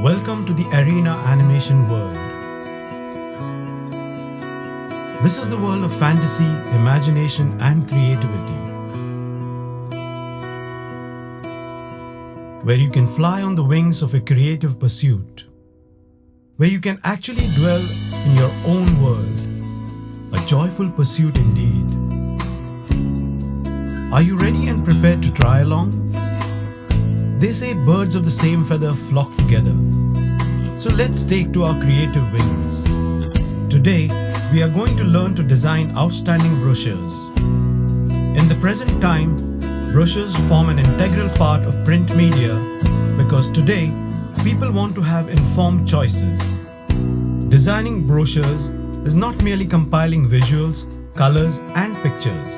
Welcome to the arena animation world. This is the world of fantasy, imagination, and creativity, where you can fly on the wings of a creative pursuit, where you can actually dwell in your own world, a joyful pursuit indeed. Are you ready and prepared to try along? They say birds of the same feather flock together. So let's take to our creative wings. Today, we are going to learn to design outstanding brochures. In the present time, brochures form an integral part of print media because today, people want to have informed choices. Designing brochures is not merely compiling visuals, colors, and pictures.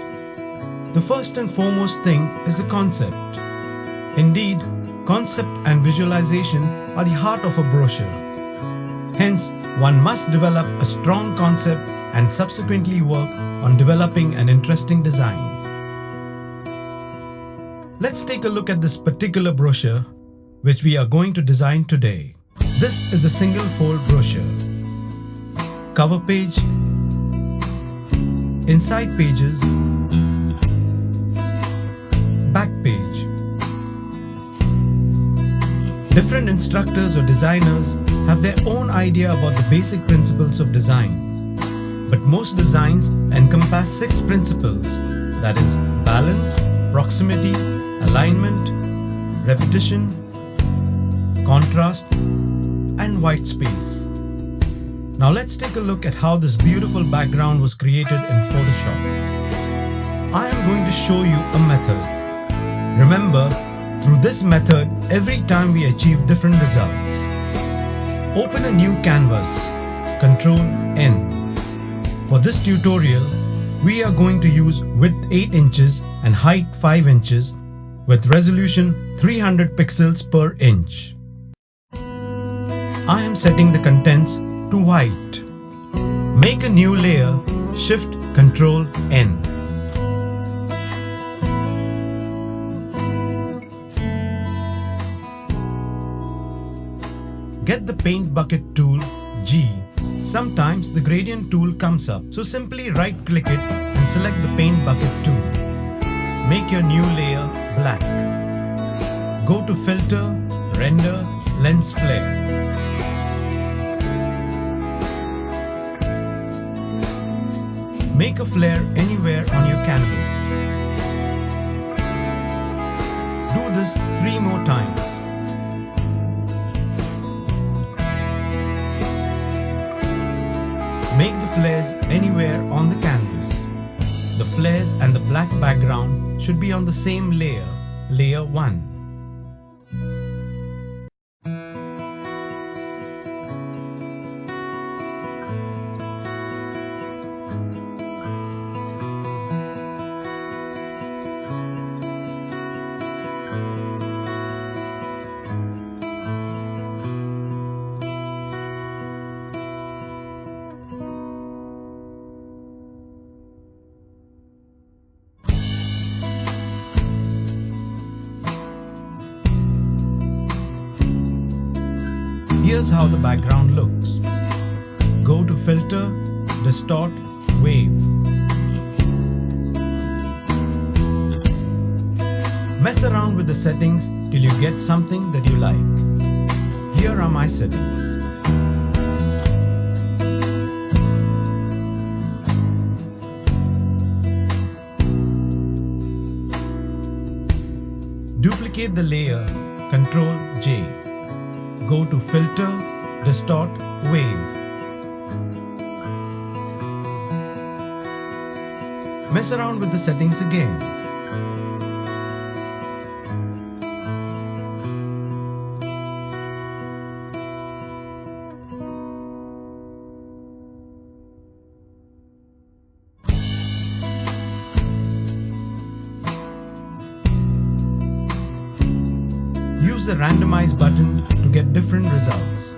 The first and foremost thing is the concept. Indeed, concept and visualization are the heart of a brochure. Hence, one must develop a strong concept and subsequently work on developing an interesting design. Let's take a look at this particular brochure, which we are going to design today. This is a single fold brochure. Cover page, inside pages, back page. Different instructors or designers have their own idea about the basic principles of design. But most designs encompass 6 principles, that is, balance, proximity, alignment, repetition, contrast, and white space. Now let's take a look at how this beautiful background was created in Photoshop. I am going to show you a method. Remember, through this method, every time we achieve different results. Open a new canvas, Ctrl N. For this tutorial, we are going to use width 8 inches and height 5 inches with resolution 300 pixels per inch. I am setting the contents to white. Make a new layer, Shift Ctrl N. Get the paint bucket tool, G. Sometimes the gradient tool comes up, so simply right-click it and select the paint bucket tool. Make your new layer black. Go to Filter, Render, Lens Flare. Make a flare anywhere on your canvas. Do this 3 more times. Make the flares anywhere on the canvas. The flares and the black background should be on the same layer, layer 1. Here's how the background looks. Go to Filter, Distort, Wave. Mess around with the settings till you get something that you like. Here are my settings. Duplicate the layer, Ctrl J. Go to Filter, Distort, Wave. Mess around with the settings again. Use the Randomize button to get different results.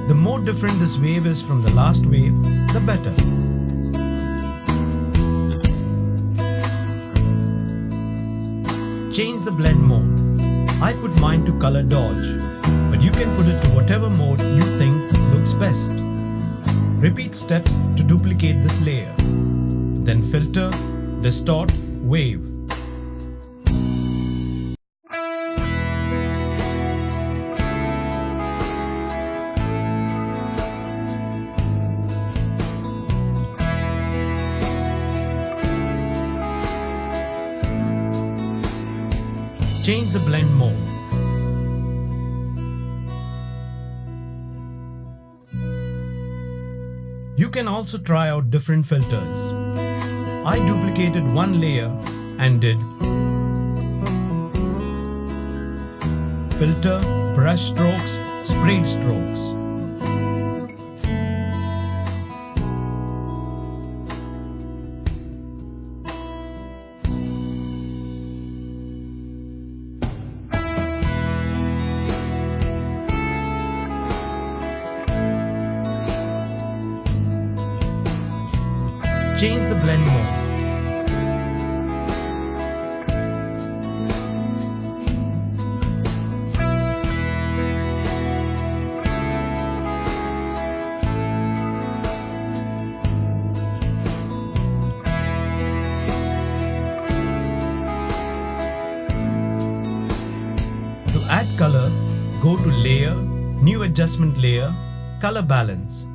The more different this wave is from the last wave, the better. Change the blend mode. I put mine to color dodge, but but you can put it to whatever mode you think looks best. Repeat steps to duplicate this layer. Then filter, distort, wave. Change the blend mode. You can also try out different filters. I duplicated one layer and did filter, brush strokes, sprayed strokes. Change the blend mode. To add color, go to Layer, New Adjustment Layer, Color Balance.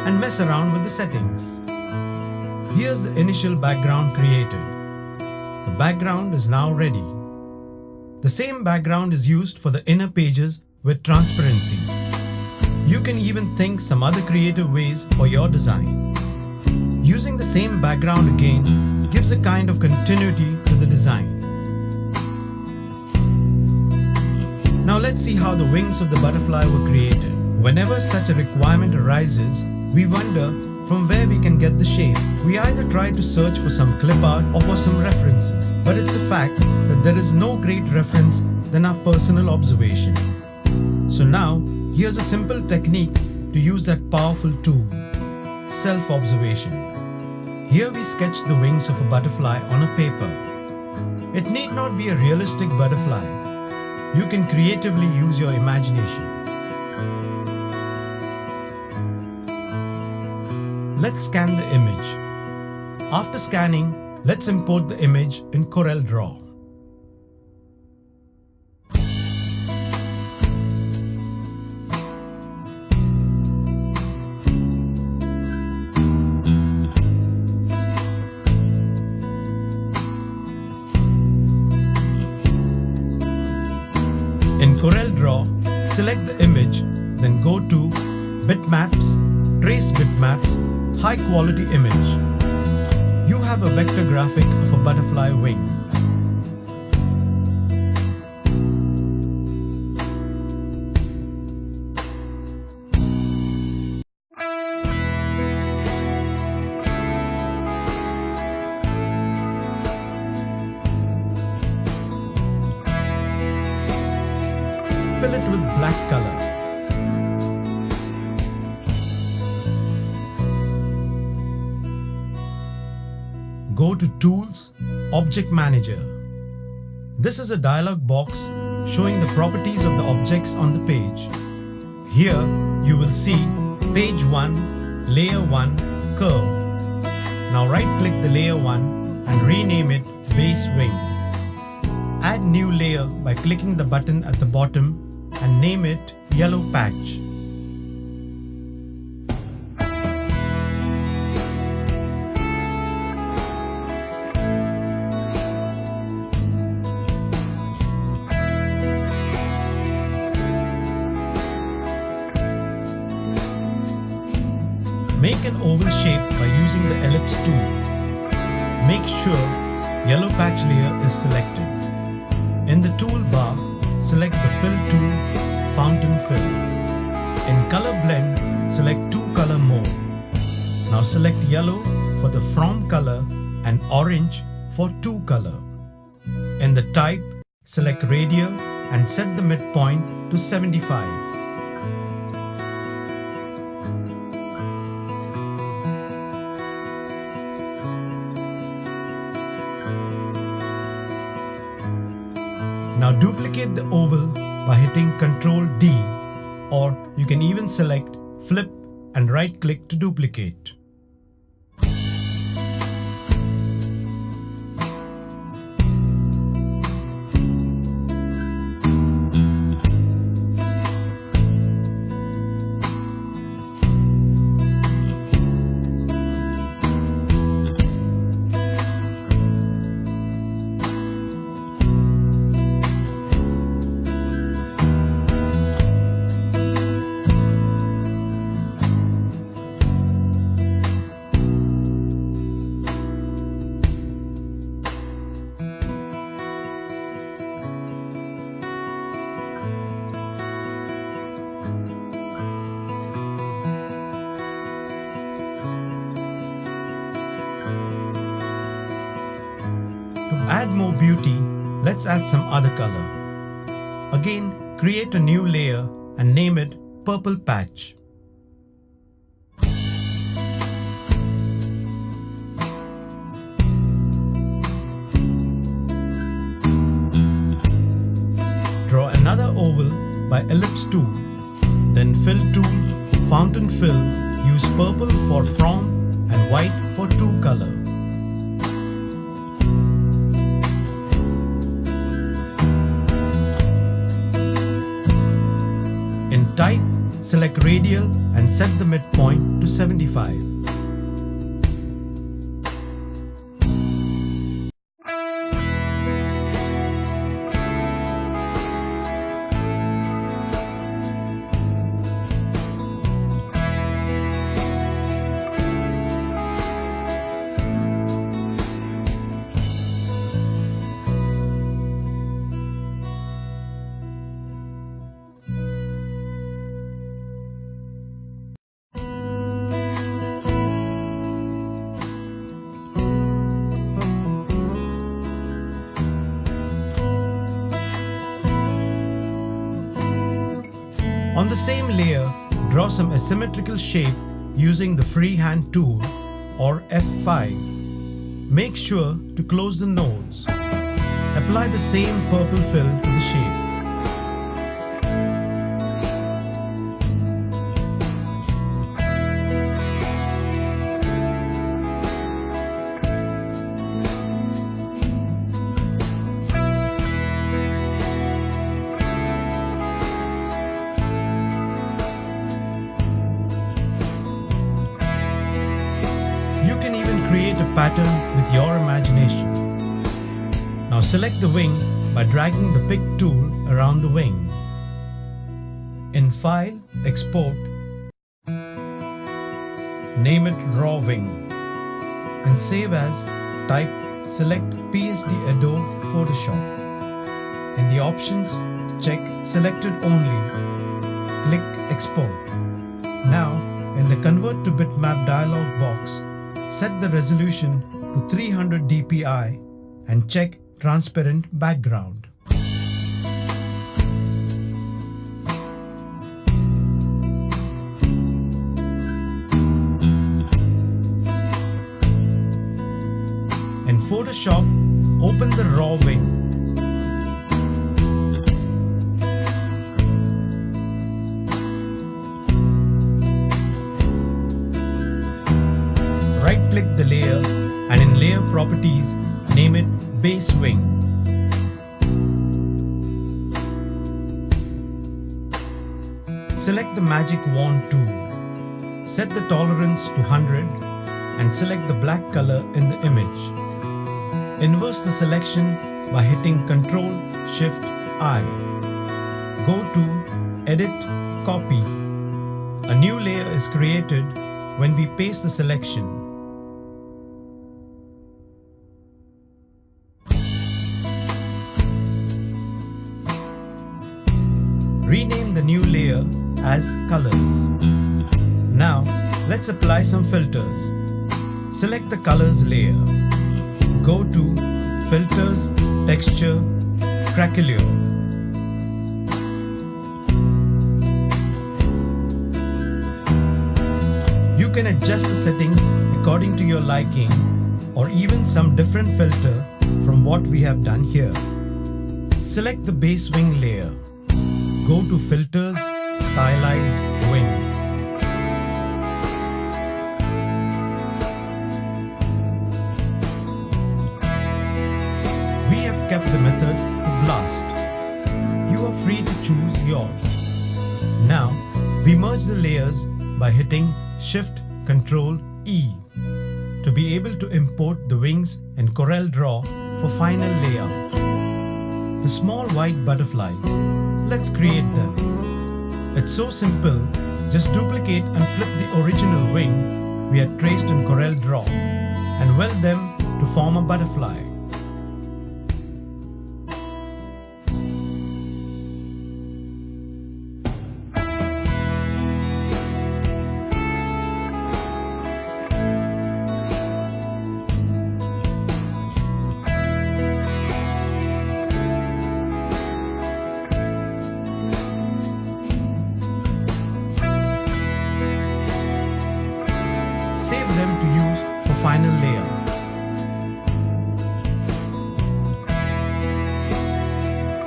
And mess around with the settings. Here's the initial background created. The background is now ready. The same background is used for the inner pages with transparency. You can even think some other creative ways for your design. Using the same background again gives a kind of continuity to the design. Now let's see how the wings of the butterfly were created. Whenever such a requirement arises, we wonder from where we can get the shape. We either try to search for some clip art or for some references, but it's a fact that there is no great reference than our personal observation. So now, here's a simple technique to use that powerful tool, self-observation. Here we sketch the wings of a butterfly on a paper. It need not be a realistic butterfly. You can creatively use your imagination. Let's scan the image. After scanning, let's import the image in CorelDRAW. In CorelDRAW, select the image, then go to Bitmaps, Trace Bitmaps, High Quality Image. You have a vector graphic of a butterfly wing. Fill it with black color. Go to Tools, Object Manager. This is a dialog box showing the properties of the objects on the page. Here you will see Page 1, Layer 1, Curve. Now right-click the Layer 1 and rename it Base Wing. Add new layer by clicking the button at the bottom and name it Yellow Patch. Make an oval shape by using the ellipse tool. Make sure Yellow Patch layer is selected. In the toolbar, select the Fill tool, Fountain Fill. In Color Blend, select 2-color mode. Now select yellow for the From color and orange for 2-color. In the Type, select Radial and set the midpoint to 75. Now duplicate the oval by hitting Ctrl D, or you can even select Flip and right-click to duplicate. To add more beauty, let's add some other color. Again, create a new layer and name it Purple Patch. Draw another oval by Ellipse tool, then Fill tool, Fountain Fill, use purple for from and white for to color. In Type, select Radial and set the midpoint to 75. On the same layer, draw some asymmetrical shape using the freehand tool or F5. Make sure to close the nodes. Apply the same purple fill to the shape. You can even create a pattern with your imagination. Now select the wing by dragging the pick tool around the wing. In File, Export, name it Raw Wing, and save as. Type, select PSD Adobe Photoshop. In the options, check Selected Only. Click Export. Now, in the Convert to Bitmap dialog box, set the resolution to 300 dpi and check Transparent Background. In Photoshop, open the raw wing. Right-click the layer and in Layer Properties, name it Base Wing. Select the Magic Wand tool. Set the tolerance to 100 and select the black color in the image. Inverse the selection by hitting Ctrl-Shift-I. Go to Edit, Copy. A new layer is created when we paste the selection. Rename the new layer as Colors. Now, let's apply some filters. Select the Colors layer. Go to Filters, Texture, Craquelure. You can adjust the settings according to your liking or even some different filter from what we have done here. Select the base wing layer. Go to Filters, Stylize, Wind. We have kept the method to blast. You are free to choose yours. Now, we merge the layers by hitting Shift Ctrl E to be able to import the wings in CorelDRAW for final layout. The small white butterflies, let's create them. It's so simple, just duplicate and flip the original wing we had traced in CorelDRAW and weld them to form a butterfly. Save them to use for final layout.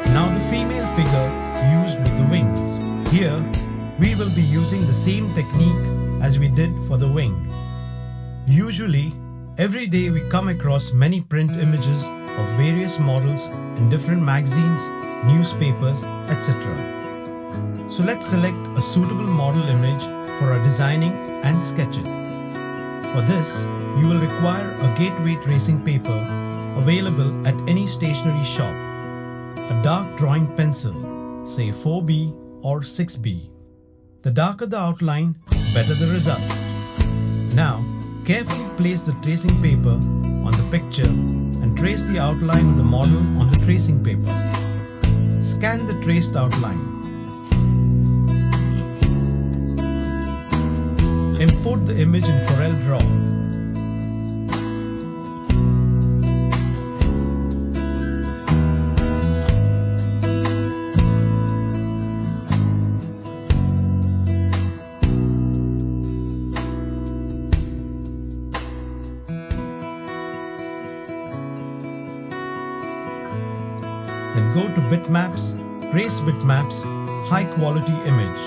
Now the female figure used with the wings. Here, we will be using the same technique as we did for the wing. Usually, every day we come across many print images of various models in different magazines, newspapers, etc. So let's select a suitable model image for our designing and sketching. For this, you will require a gateway tracing paper available at any stationery shop, a dark drawing pencil, say 4B or 6B. The darker the outline, better the result. Now, carefully place the tracing paper on the picture and trace the outline of the model on the tracing paper. Scan the traced outline. Import the image in CorelDRAW. Then go to Bitmaps, Trace Bitmaps, High Quality Image.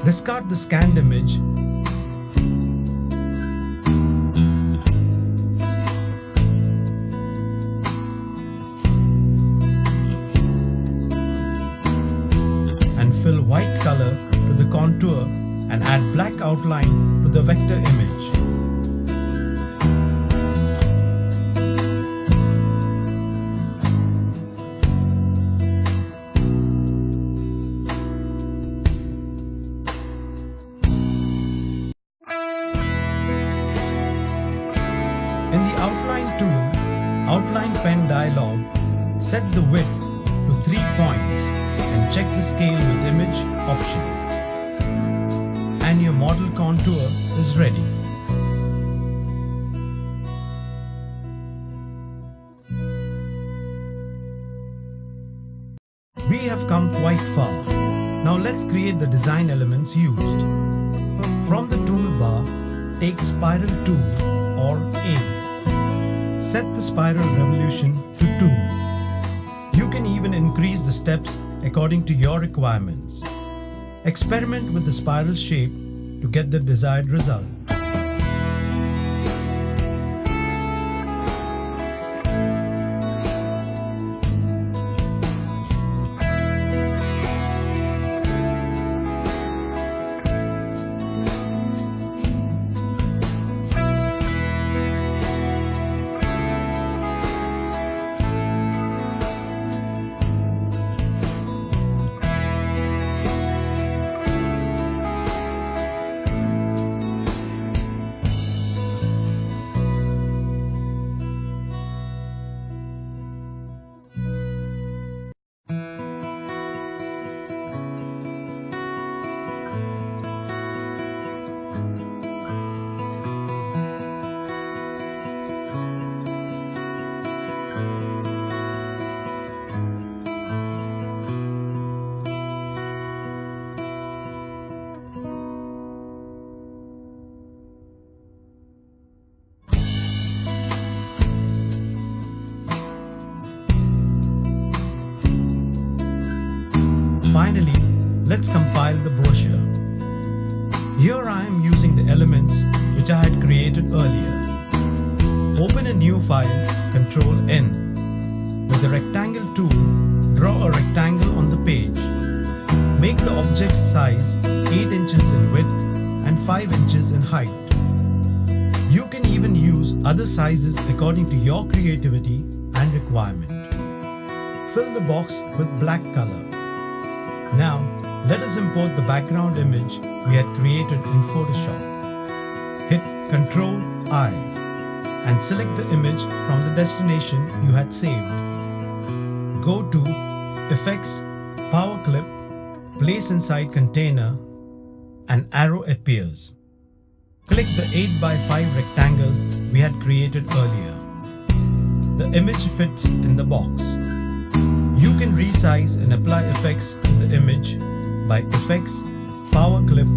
Discard the scanned image and fill white color to the contour and add black outline to the vector image. In the Outline tool, Outline Pen dialog, set the width to 3 points and check the Scale with Image option. And your model contour is ready. We have come quite far. Now let's create the design elements used. From the toolbar, take Spiral Tool or A. Set the spiral revolution to 2. You can even increase the steps according to your requirements. Experiment with the spiral shape to get the desired result. Finally, let's compile the brochure. Here I am using the elements which I had created earlier. Open a new file, Ctrl N. With the rectangle tool, draw a rectangle on the page. Make the object's size 8 inches in width and 5 inches in height. You can even use other sizes according to your creativity and requirement. Fill the box with black color. Now, let us import the background image we had created in Photoshop. Hit Ctrl I and select the image from the destination you had saved. Go to Effects, Power Clip, Place Inside Container. An arrow appears. Click the 8x5 rectangle we had created earlier. The image fits in the box. You can resize and apply effects to the image by Effects, Power Clip,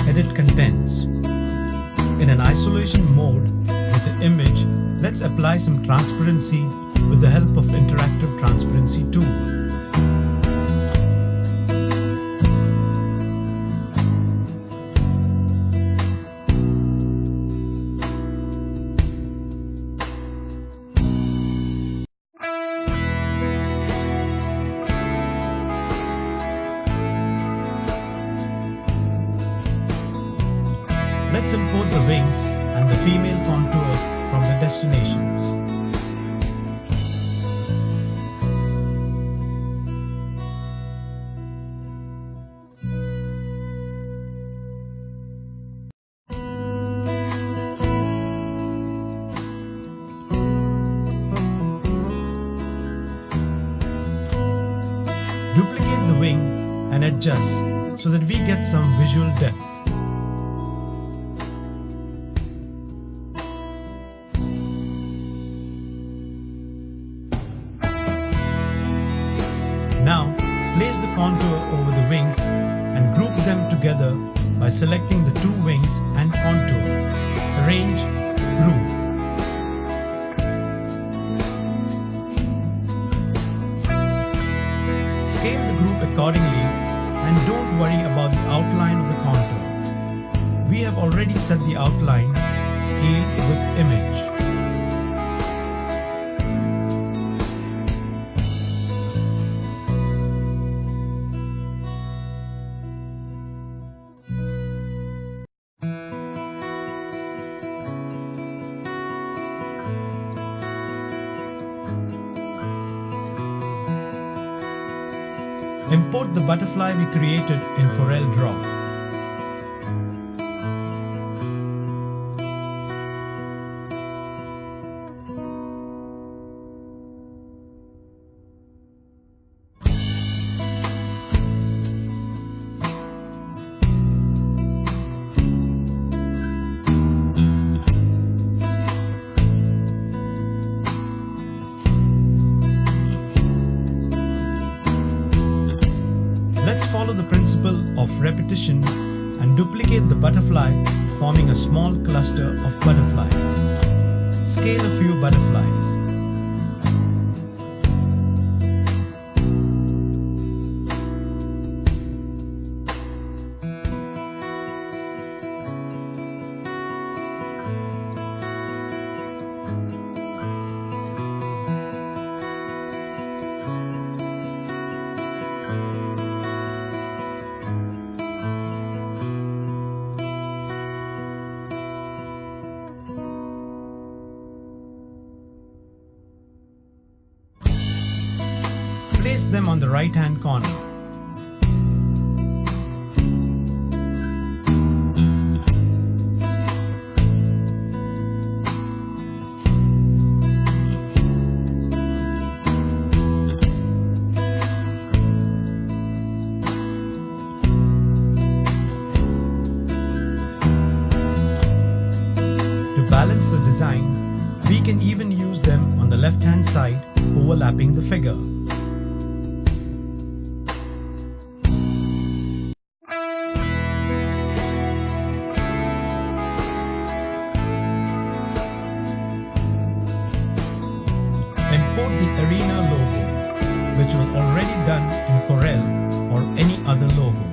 Edit Contents. In an isolation mode with the image, let's apply some transparency with the help of Interactive Transparency tool. Let's import the wings and the female contour from the destinations. Duplicate the wing and adjust so that we get some visual depth. Now, place the contour over the wings and group them together by selecting the two wings and contour. Arrange, Group. Scale the group accordingly and don't worry about the outline of the contour. We have already set the outline, Scale with Image. Import the butterfly we created in Corel Draw. Let's follow the principle of repetition and duplicate the butterfly, forming a small cluster of butterflies. Scale a few butterflies. Place them on the right-hand corner. To balance the design, we can even use them on the left-hand side, overlapping the figure. Import the arena logo, which was already done in Corel, or any other logo.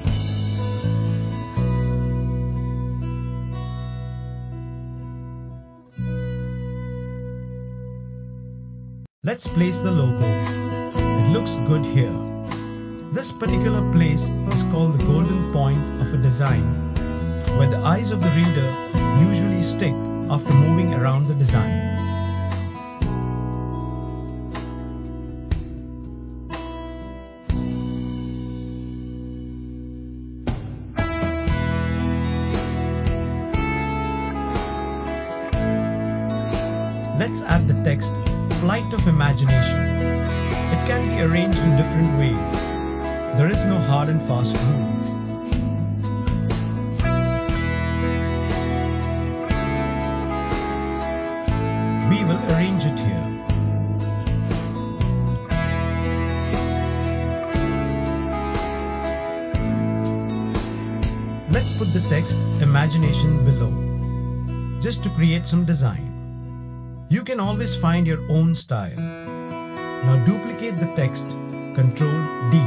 Let's place the logo. It looks good here. This particular place is called the golden point of a design, where the eyes of the reader usually stick after moving around the design. Let's add the text "Flight of Imagination." It can be arranged in different ways. There is no hard and fast rule. We will arrange it here. Let's put the text "Imagination" below, just to create some design. You can always find your own style. Now duplicate the text, Ctrl D.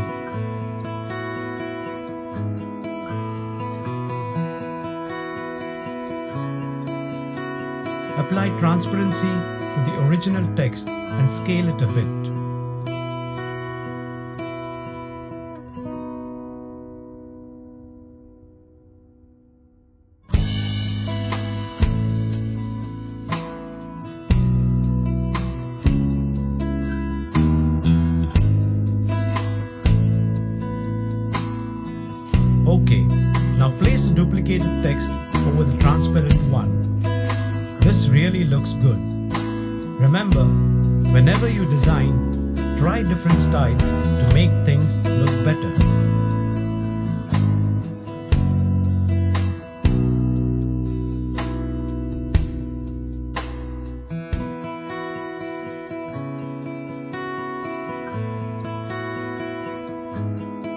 Apply transparency to the original text and scale it a bit. OK, now place the duplicated text over the transparent one. This really looks good. Remember, whenever you design, try different styles to make things look better.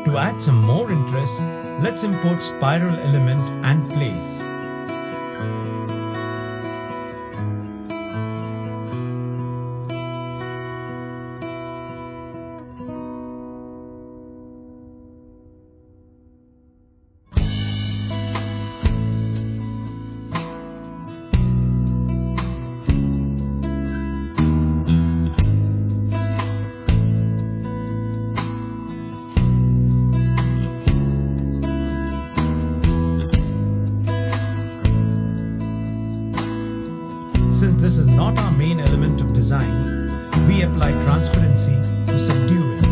To add some more interest, let's import spiral element and place. Since this is not our main element of design, we apply transparency to subdue it.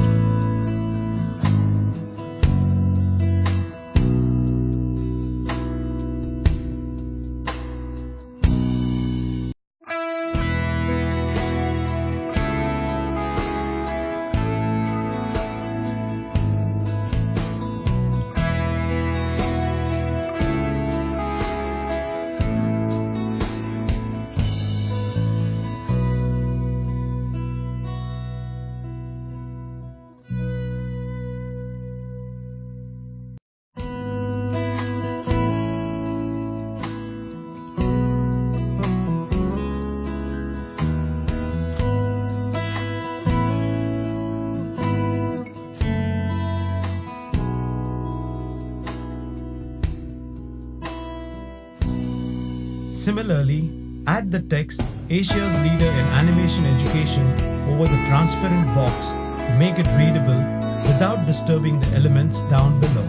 Similarly, add the text "Asia's leader in animation education" over the transparent box to make it readable without disturbing the elements down below.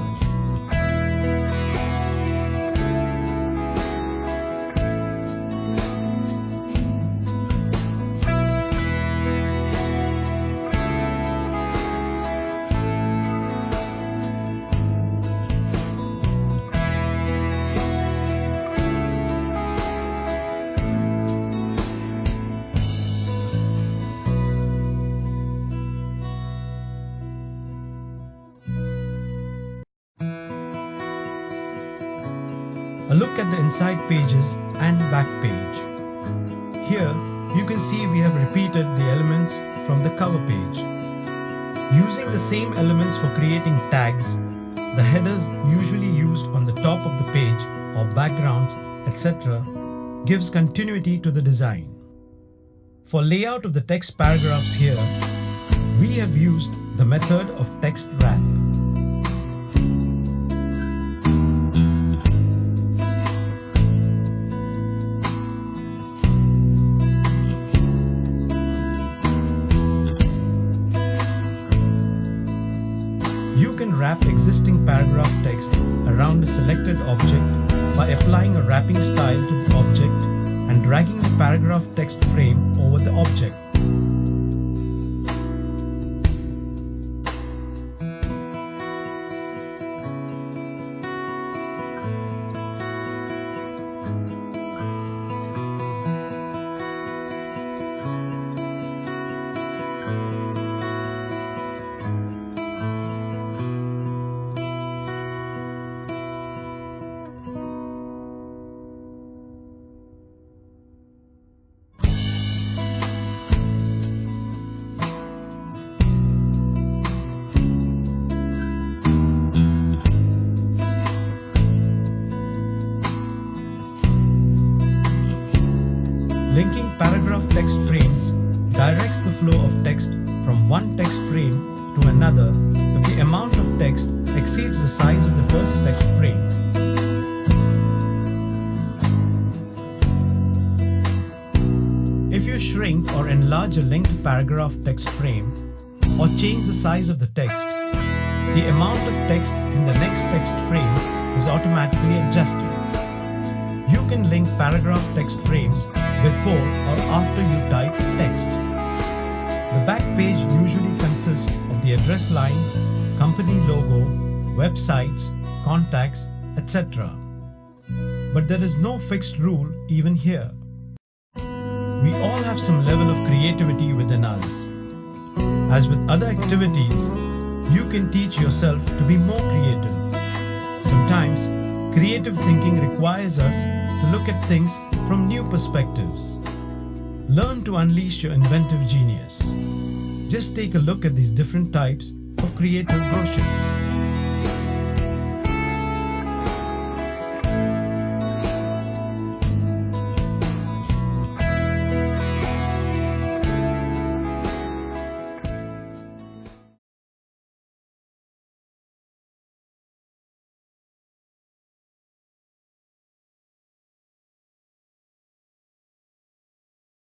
A look at the inside pages and back page. Here, you can see we have repeated the elements from the cover page. Using the same elements for creating tags, the headers usually used on the top of the page or backgrounds, etc., gives continuity to the design. For layout of the text paragraphs here, we have used the method of text wrap. You can wrap existing paragraph text around a selected object by applying a wrapping style to the object and dragging the paragraph text frame over the object. Linking paragraph text frames directs the flow of text from one text frame to another if the amount of text exceeds the size of the first text frame. If you shrink or enlarge a linked paragraph text frame or change the size of the text, the amount of text in the next text frame is automatically adjusted. You can link paragraph text frames before or after you type text. The back page usually consists of the address line, company logo, websites, contacts, etc. But there is no fixed rule even here. We all have some level of creativity within us. As with other activities, you can teach yourself to be more creative. Sometimes, creative thinking requires us to look at things from new perspectives. Learn to unleash your inventive genius. Just take a look at these different types of creative brochures.